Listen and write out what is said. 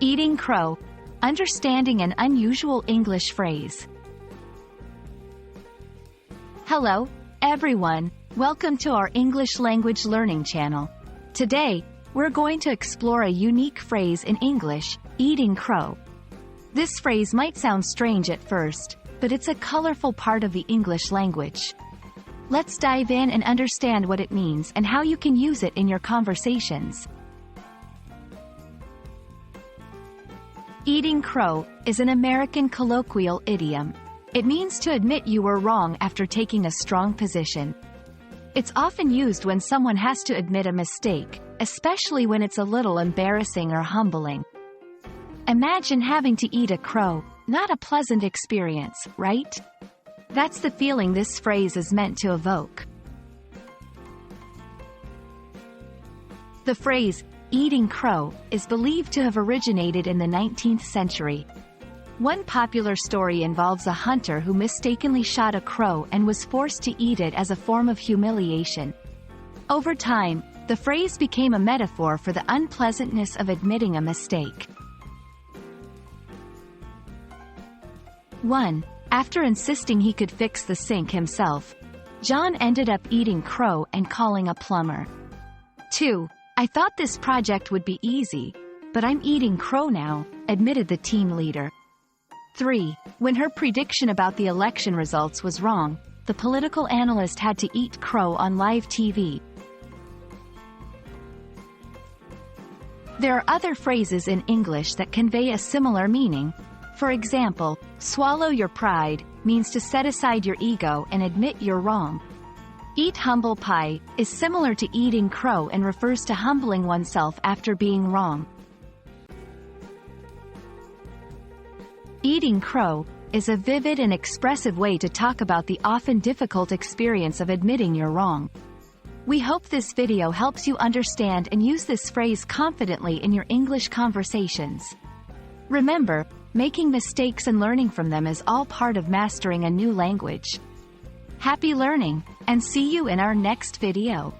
Eating crow. Understanding an unusual English phrase. Hello, everyone. Welcome to our English language learning channel. Today, we're going to explore a unique phrase in English, eating crow. This phrase might sound strange at first, but it's a colorful part of the English language. Let's dive in and understand what it means and how you can use it in your conversations. Eating crow is an American colloquial idiom. It means to admit you were wrong after taking a strong position. It's often used when someone has to admit a mistake, especially when it's a little embarrassing or humbling. Imagine having to eat a crow, not a pleasant experience, right? That's the feeling this phrase is meant to evoke. The phrase, eating crow, is believed to have originated in the 19th century. One popular story involves a hunter who mistakenly shot a crow and was forced to eat it as a form of humiliation. Over time, the phrase became a metaphor for the unpleasantness of admitting a mistake. 1. After insisting he could fix the sink himself, John ended up eating crow and calling a plumber. 2. I thought this project would be easy, but I'm eating crow now, admitted the team leader. 3. When her prediction about the election results was wrong, the political analyst had to eat crow on live TV. There are other phrases in English that convey a similar meaning. For example, swallow your pride means to set aside your ego and admit you're wrong. Eat humble pie is similar to eating crow and refers to humbling oneself after being wrong. Eating crow is a vivid and expressive way to talk about the often difficult experience of admitting you're wrong. We hope this video helps you understand and use this phrase confidently in your English conversations. Remember, making mistakes and learning from them is all part of mastering a new language. Happy learning, and see you in our next video.